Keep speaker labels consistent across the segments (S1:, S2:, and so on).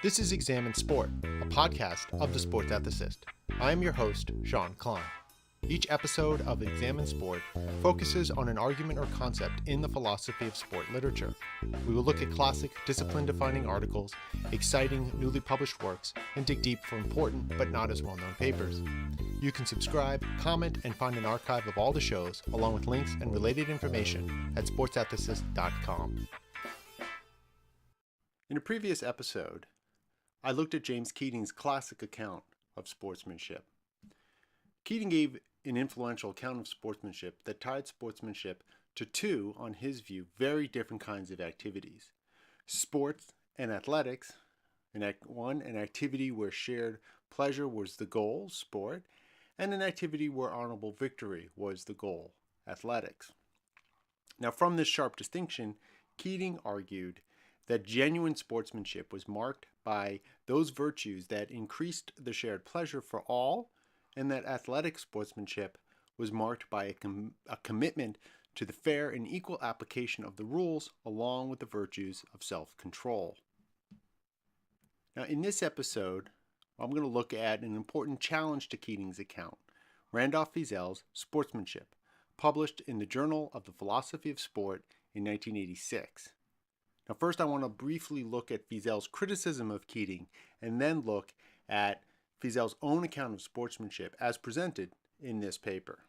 S1: This is Examine Sport, a podcast of the sports ethicist. I am your host, Sean Klein. Each episode of Examine Sport focuses on an argument or concept in the philosophy of sport literature. We will look at classic, discipline-defining articles, exciting, newly published works, and dig deep for important but not as well-known papers. You can subscribe, comment, and find an archive of all the shows, along with links and related information at sportsethicist.com. In a previous episode, I looked at James Keating's classic account of sportsmanship. Keating gave an influential account of sportsmanship that tied sportsmanship to two, on his view, very different kinds of activities. Sports and athletics, an activity where shared pleasure was the goal, sport, and an activity where honorable victory was the goal, athletics. Now, from this sharp distinction, Keating argued that genuine sportsmanship was marked by those virtues that increased the shared pleasure for all, and that athletic sportsmanship was marked by a commitment to the fair and equal application of the rules, along with the virtues of self-control. Now, in this episode, I'm going to look at an important challenge to Keating's account, Randolph Feezell's Sportsmanship, published in the Journal of the Philosophy of Sport in 1986. Now, first I want to briefly look at Feezell's criticism of Keating, and then look at Feezell's own account of sportsmanship as presented in this paper.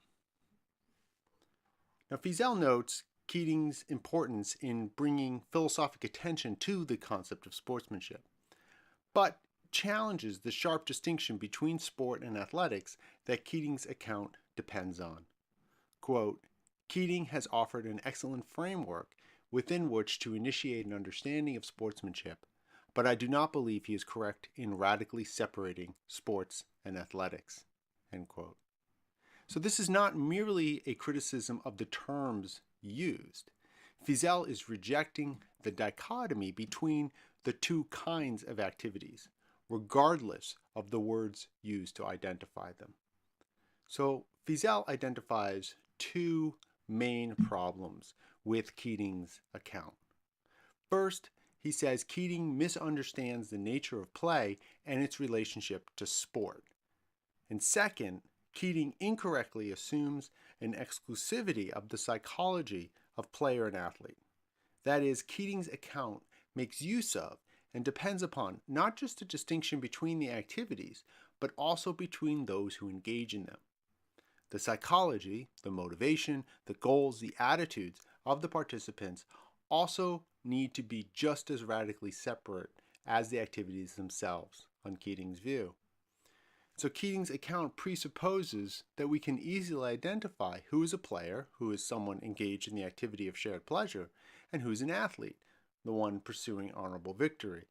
S1: Now, Feezell notes Keating's importance in bringing philosophic attention to the concept of sportsmanship, but challenges the sharp distinction between sport and athletics that Keating's account depends on. Quote, Keating has offered an excellent framework within which to initiate an understanding of sportsmanship, but I do not believe he is correct in radically separating sports and athletics. End quote. So this is not merely a criticism of the terms used. Feezell is rejecting the dichotomy between the two kinds of activities, regardless of the words used to identify them. So Feezell identifies two main problems with Keating's account. First, he says Keating misunderstands the nature of play and its relationship to sport. And second, Keating incorrectly assumes an exclusivity of the psychology of player and athlete. That is, Keating's account makes use of and depends upon not just a distinction between the activities, but also between those who engage in them. The psychology, the motivation, the goals, the attitudes of the participants also need to be just as radically separate as the activities themselves, on Keating's view. So Keating's account presupposes that we can easily identify who is a player, who is someone engaged in the activity of shared pleasure, and who's an athlete, the one pursuing honorable victory.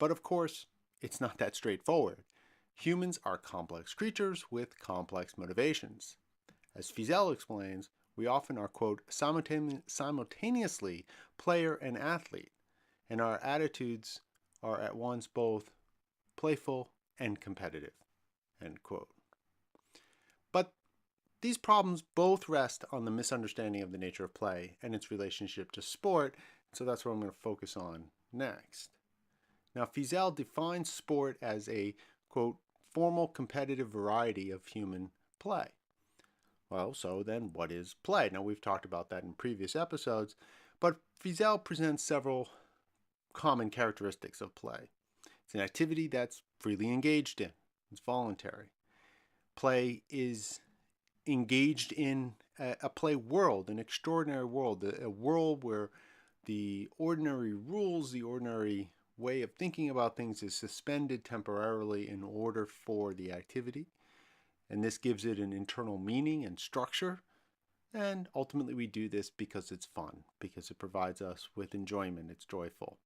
S1: But of course, it's not that straightforward. Humans are complex creatures with complex motivations. As Feezell explains, we often are, quote, simultaneously player and athlete, and our attitudes are at once both playful and competitive, end quote. But these problems both rest on the misunderstanding of the nature of play and its relationship to sport, so that's what I'm going to focus on next. Now, Feezell defines sport as a, quote, formal competitive variety of human play. Well, so then what is play? Now, we've talked about that in previous episodes, but Feezell presents several common characteristics of play. It's an activity that's freely engaged in. It's voluntary. Play is engaged in a play world, an extraordinary world, a world where the ordinary rules, the ordinary way of thinking about things is suspended temporarily in order for the activity. And this gives it an internal meaning and structure. And ultimately we do this because it's fun, because it provides us with enjoyment, it's joyful.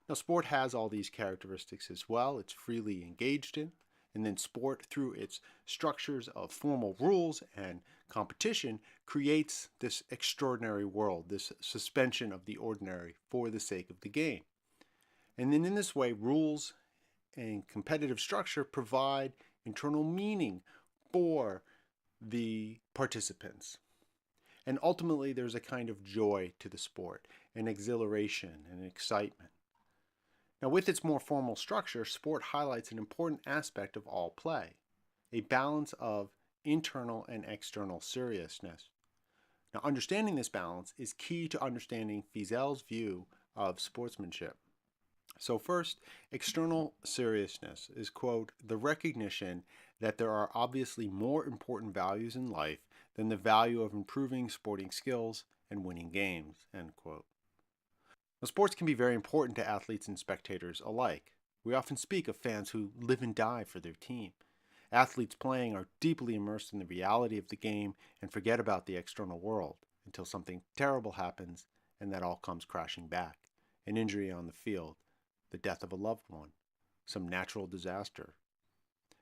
S1: Now, sport has all these characteristics as well. It's freely engaged in. And then sport, through its structures of formal rules and competition, creates this extraordinary world, this suspension of the ordinary for the sake of the game. And then in this way, rules and competitive structure provide internal meaning for the participants. And ultimately, there's a kind of joy to the sport, an exhilaration, an excitement. Now, with its more formal structure, sport highlights an important aspect of all play, a balance of internal and external seriousness. Now, understanding this balance is key to understanding Feezell's view of sportsmanship. So first, external seriousness is, quote, the recognition that there are obviously more important values in life than the value of improving sporting skills and winning games, end quote. Now, sports can be very important to athletes and spectators alike. We often speak of fans who live and die for their team. Athletes playing are deeply immersed in the reality of the game and forget about the external world until something terrible happens and that all comes crashing back. An injury on the field, the death of a loved one, some natural disaster.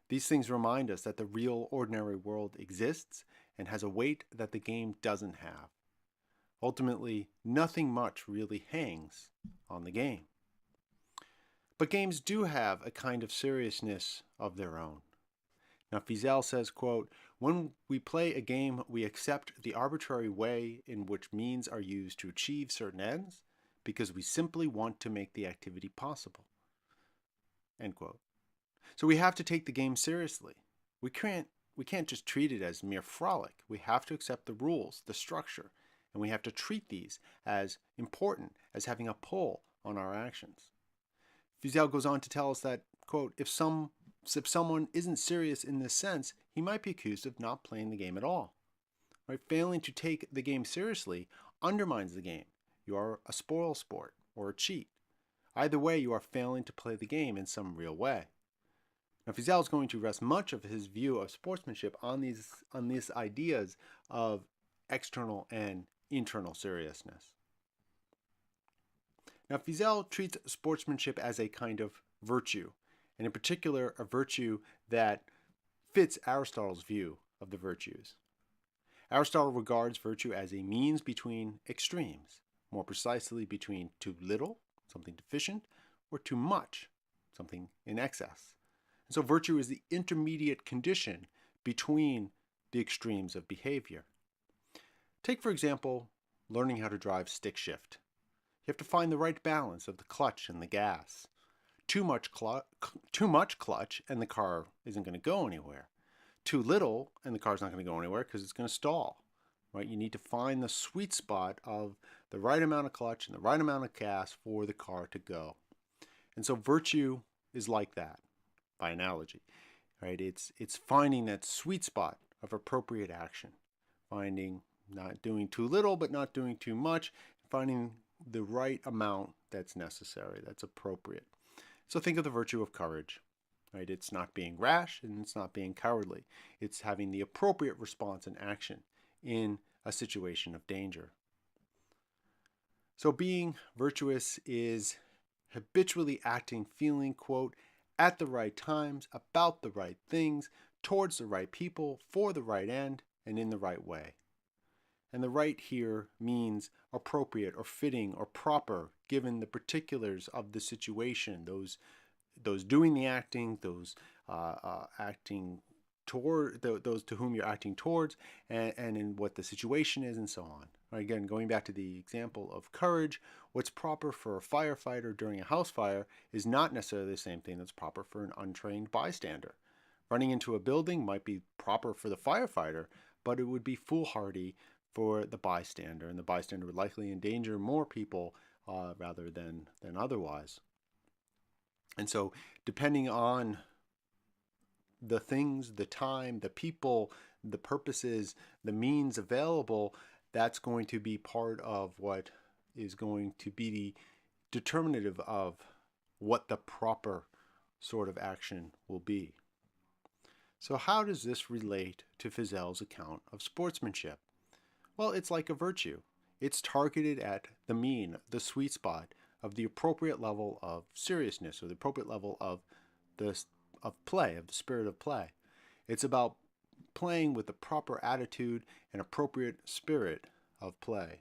S1: These things remind us that the real, ordinary world exists and has a weight that the game doesn't have. Ultimately, nothing much really hangs on the game. But games do have a kind of seriousness of their own. Now, Feezell says, quote, when we play a game, we accept the arbitrary way in which means are used to achieve certain ends because we simply want to make the activity possible, end quote. So we have to take the game seriously. We can't just treat it as mere frolic. We have to accept the rules, the structure, and we have to treat these as important as having a pull on our actions. Feezell goes on to tell us that, quote, if someone isn't serious in this sense, he might be accused of not playing the game at all. Right? Failing to take the game seriously undermines the game. You are a spoil sport or a cheat. Either way, you are failing to play the game in some real way. Now, Feezell is going to rest much of his view of sportsmanship on these ideas of external and internal seriousness. Now, Feezell treats sportsmanship as a kind of virtue, and in particular, a virtue that fits Aristotle's view of the virtues. Aristotle regards virtue as a means between extremes, more precisely between too little, something deficient, or too much, something in excess. And so virtue is the intermediate condition between the extremes of behavior. Take, for example, learning how to drive stick shift. You have to find the right balance of the clutch and the gas. Too much clutch and the car isn't going to go anywhere. Too little and the car's not going to go anywhere because it's going to stall. Right? You need to find the sweet spot of the right amount of clutch and the right amount of gas for the car to go. And so virtue is like that, by analogy. Right? It's finding that sweet spot of appropriate action. Finding not doing too little but not doing too much. Finding the right amount that's necessary, that's appropriate. So think of the virtue of courage. Right? It's not being rash and it's not being cowardly. It's having the appropriate response and action in a situation of danger. So being virtuous is habitually acting, feeling, quote, at the right times, about the right things, towards the right people, for the right end, and in the right way. And the right here means appropriate or fitting or proper, given the particulars of the situation, those doing the acting, those acting toward those to whom you're acting towards, and in what the situation is, and so on. Right, again, going back to the example of courage, what's proper for a firefighter during a house fire is not necessarily the same thing that's proper for an untrained bystander. Running into a building might be proper for the firefighter, but it would be foolhardy for the bystander, and the bystander would likely endanger more people rather than otherwise. And so depending on the things, the time, the people, the purposes, the means available, that's going to be part of what is going to be determinative of what the proper sort of action will be. So how does this relate to Feezell's account of sportsmanship? Well, it's like a virtue. It's targeted at the mean, the sweet spot of the appropriate level of seriousness, or the appropriate level of play, of the spirit of play. It's about playing with the proper attitude and appropriate spirit of play.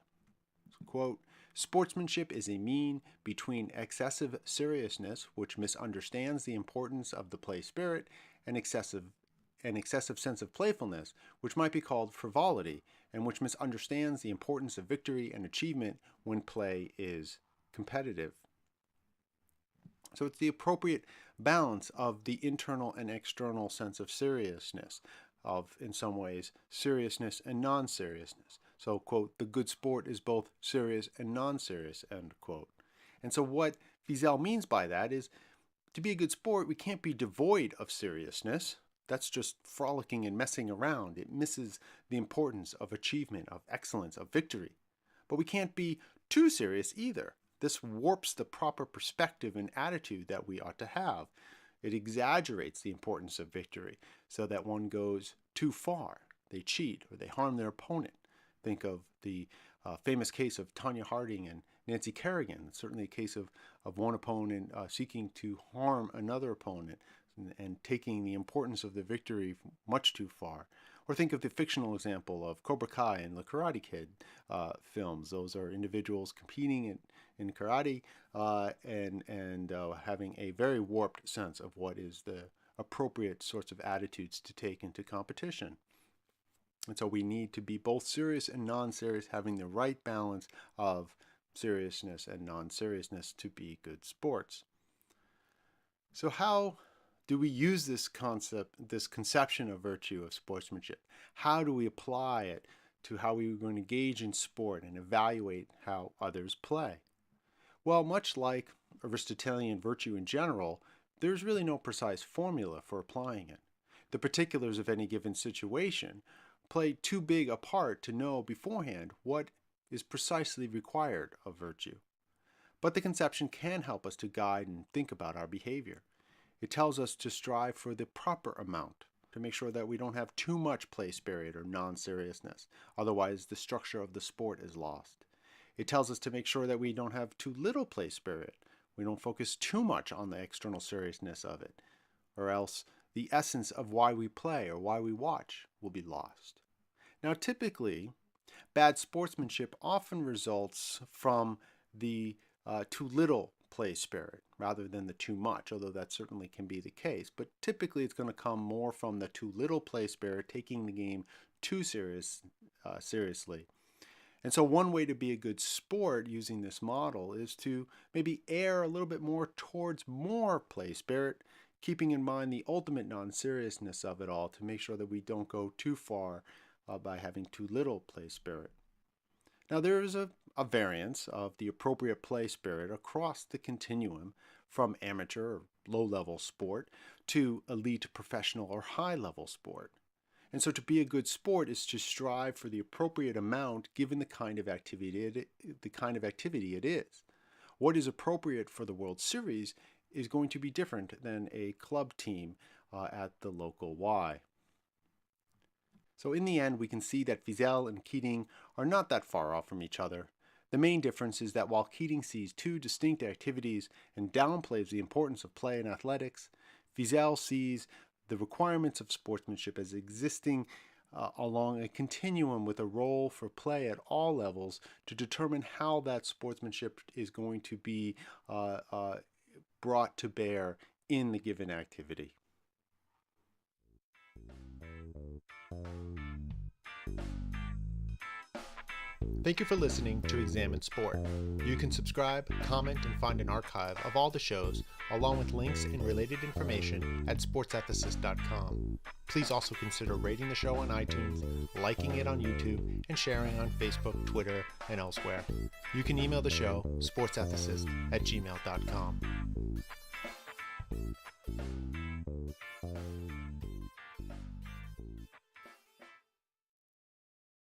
S1: Quote, sportsmanship is a mean between excessive seriousness, which misunderstands the importance of the play spirit, and excessive sense of playfulness, which might be called frivolity, and which misunderstands the importance of victory and achievement when play is competitive. So it's the appropriate balance of the internal and external sense of seriousness, of, in some ways, seriousness and non-seriousness. So, quote, the good sport is both serious and non-serious, end quote. And so what Feezell means by that is, to be a good sport, we can't be devoid of seriousness. That's just frolicking and messing around. It misses the importance of achievement, of excellence, of victory. But we can't be too serious either. This warps the proper perspective and attitude that we ought to have. It exaggerates the importance of victory so that one goes too far. They cheat or they harm their opponent. Think of the famous case of Tonya Harding and Nancy Kerrigan. It's certainly a case of one opponent seeking to harm another opponent and taking the importance of the victory much too far. Or think of the fictional example of Cobra Kai and the Karate Kid films. Those are individuals competing in karate and having a very warped sense of what is the appropriate sorts of attitudes to take into competition. And so we need to be both serious and non-serious, having the right balance of seriousness and non-seriousness to be good sports. So how do we use this conception of virtue of sportsmanship? How do we apply it to how we are going to engage in sport and evaluate how others play? Well, much like Aristotelian virtue in general, there's really no precise formula for applying it. The particulars of any given situation play too big a part to know beforehand what is precisely required of virtue. But the conception can help us to guide and think about our behavior. It tells us to strive for the proper amount, to make sure that we don't have too much play spirit or non-seriousness. Otherwise, the structure of the sport is lost. It tells us to make sure that we don't have too little play spirit. We don't focus too much on the external seriousness of it, or else the essence of why we play or why we watch will be lost. Now, typically, bad sportsmanship often results from the too little play spirit rather than the too much, although that certainly can be the case. But typically it's going to come more from the too little play spirit, taking the game too seriously. And so one way to be a good sport using this model is to maybe err a little bit more towards more play spirit, keeping in mind the ultimate non-seriousness of it all to make sure that we don't go too far by having too little play spirit. Now there is a variance of the appropriate play spirit across the continuum from amateur or low-level sport to elite professional or high-level sport. And so to be a good sport is to strive for the appropriate amount given the kind of activity it is. What is appropriate for the World Series is going to be different than a club team at the local Y. So in the end, we can see that Feezell and Keating are not that far off from each other. The main difference is that while Keating sees two distinct activities and downplays the importance of play in athletics, Feezell sees the requirements of sportsmanship as existing along a continuum with a role for play at all levels to determine how that sportsmanship is going to be brought to bear in the given activity. Thank you for listening to Examine Sport. You can subscribe, comment, and find an archive of all the shows, along with links and related information at sportsethicist.com. Please also consider rating the show on iTunes, liking it on YouTube, and sharing on Facebook, Twitter, and elsewhere. You can email the show, sportsethicist@gmail.com.